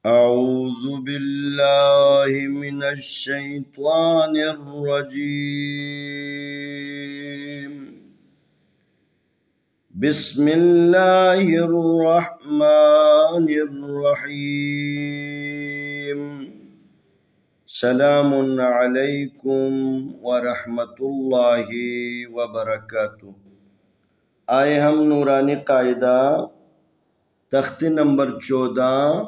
أعوذ بالله من الشيطان الرجيم. بسم الله الرحمن الرحيم. سلام عليكم ورحمة الله وبركاته. آئے ہم نورانی قاعدہ تختی نمبر 14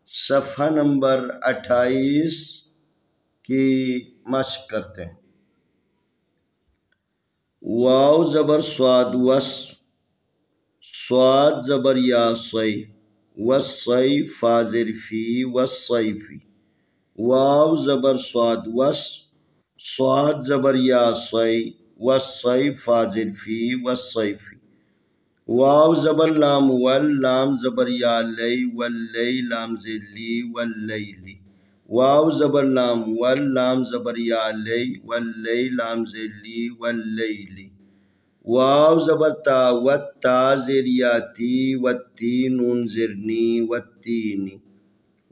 صفحہ نمبر 28 کی مشق کرتے ہیں۔ واو زبر سواد وس، سواد زبر یا صی، وصی فازر فی وصیفی. واو زبر سواد وس، سواد زبر یا صی، وصی فازر فی وصیفی. واو زبر لام ول، لام زبر یا لی، واللی لام زلی واللیلی. واو زبر لام ول، لام زبر یا لی، واللی لام زلی واللیلی. واو زبر تا وت، تا زیر یاتی، وتی نون زرنی والتینی.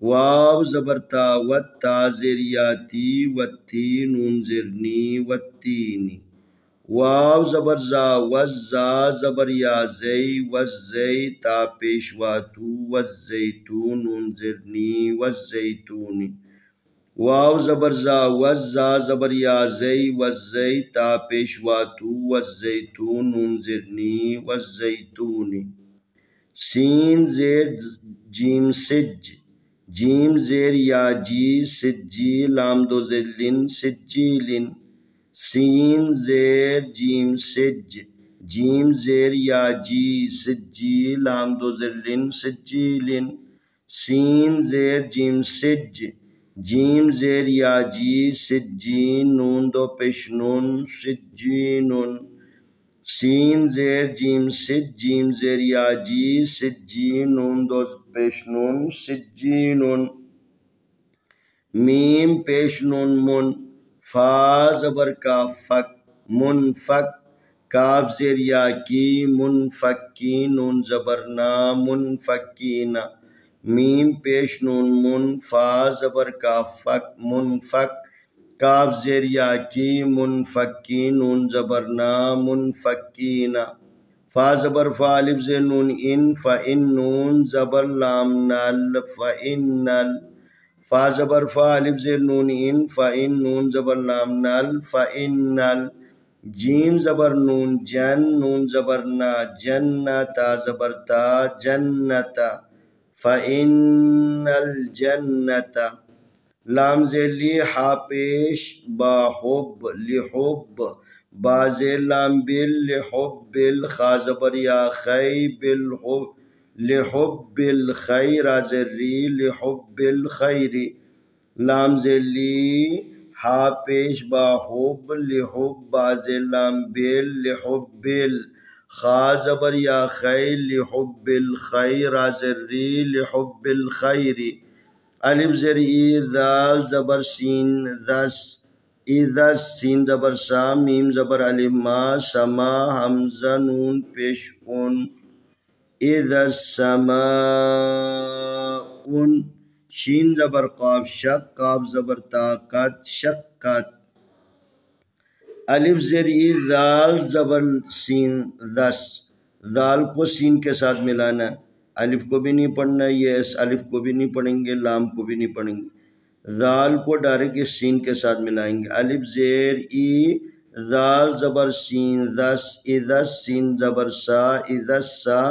واو زبر تا وت، تا زیر یاتی، وتی نون زرنی والتینی. واو زبر زا وز، زا زبر یا زی، وزی تا پیشواتو، وزیتون نون زرنی والزیتونی. واو زبر زا وز، زا زبر یا زی، وزی تا پیشواتو، وزیتون نون زرنی والزیتونی. سین زیر جیم سج، جیم زیر یا جی، سجی لام دو زلن سجیلن. سین زیر جیم سج، جیم زیر یا جی، سجی لام دو زلن سجیلن. سین زیر جیم سج، جیم زیر یا جی، سجین نون دو پیش نون سجینن. سین زیر جیم سج، جیم زیر یا جی، سجین نون دو پیش نون سجینن. میم پیش نون من، فا زبر کا فک، منفک. کاف زیر یا کی، منفکی نون زبرنا منفکینا. میم پیش نون من، فا زبر کا فک، منفک. کاف زیر یا کی، منفکی نون زبرنا منفکینا. فا زبر فا، الف زیر نون ان، فإن نون زبر لام نل، فإنل. فا زبر فا، الف زیر نون ان، فإن نون زبر لام نل، فإنل. جیم زبر نون جن، نون زبر نا، جنہ تا زبر تا، جنتا. فإن الجنة. لام زیر لی، ہا پیش با حب، لحب. با زیر لام بل، لحب خا زبر یا خی، بالحب لحب الخیر زری، لحب الخیر. لام زیر لی، ہا پیش با حب، لحب با زیر لام بل، لحب خا زبر یا خی، لحب الخیر زری، لحب الخیر. الف زیر ای، ذال زبر سین ذس، اذس سین زبر سا، میم زبر الف ما، سما حمزہ نون پیش ان، اذا السماء. شین زبر قاف شق، قاف زبر طاقت، شقت. الف زیر ای، ذال زبر سین ذس، ذال کو سین کے ساتھ ملانا. الف کو بھی نہیں پڑھنا، یس الف کو بھی نہیں پڑھیں گے، لام کو بھی نہیں پڑھیں گے. ذال کو ڈائریکٹ اس سین کے ساتھ ملائیں گے. الف زیر ای، ذال زبر سین ذس، اذا سین زبر سا، اذا سا.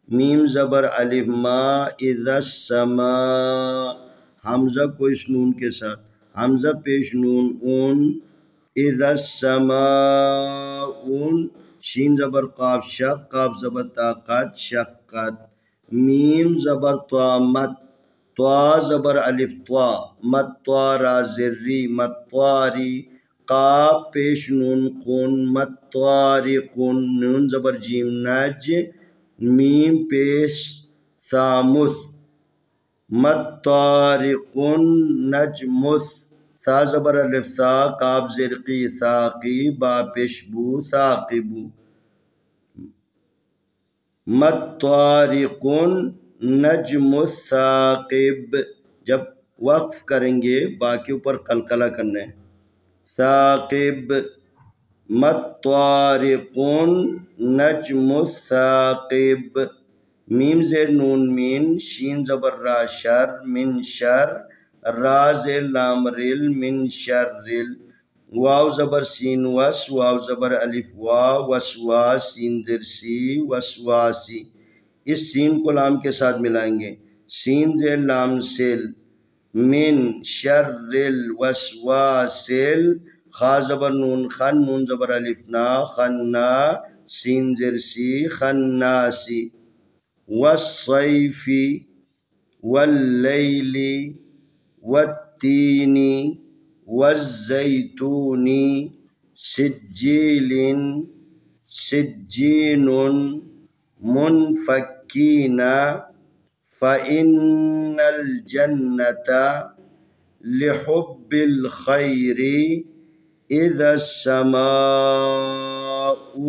میم زبر الف ما، اذا السماء. حمزہ کو اس نون کے ساتھ، حمزہ پیش نون اون، اذا السماء. شین زبر قاف شق، قاف زبر طاقت، شقت. میم زبر طا مت، طا زبر الف طا، مت طا را زری، مطاری. قاف پیش نون قن، مطارقن. نون زبر جیم نج، میم پیش ثامث، مطارقن نجمث. ثا زبر الف ثا، قاف زیر قی ثاقی، با پیش بو ثاقبو. مطارقن نجم الثاقب. جب وقف کریں گے با کے اوپر قلقلہ کرنا ہے. ثاقب مطارقن نجم الثاقب. میم زیر نون مین شین زبر را شر من شر را زیر لام رل من شر رل. واو زبر سین وس واو زبر الف وا وسوا سین زر سی وسواسی. اس سین کو لام کے ساتھ ملائیں گے. سین زیر لام سل من شر الوسواسل. خا زبر نون خن نون زبر الف نا خنا سین زر سی خناسی. والصیف واللیل والتین والزیتون سجیل سجین منفکین فإن الجنة لحب الخير إذا السماء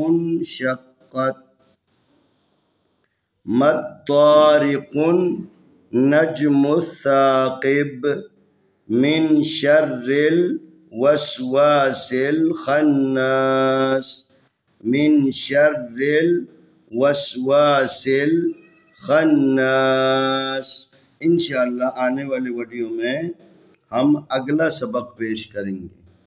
انشقت. مطارق نجم الثاقب من شر الوسواس الخناس من شر الوسواس الخناس. انشاءاللہ آنے والے ویڈیو میں ہم اگلا سبق پیش کریں گے.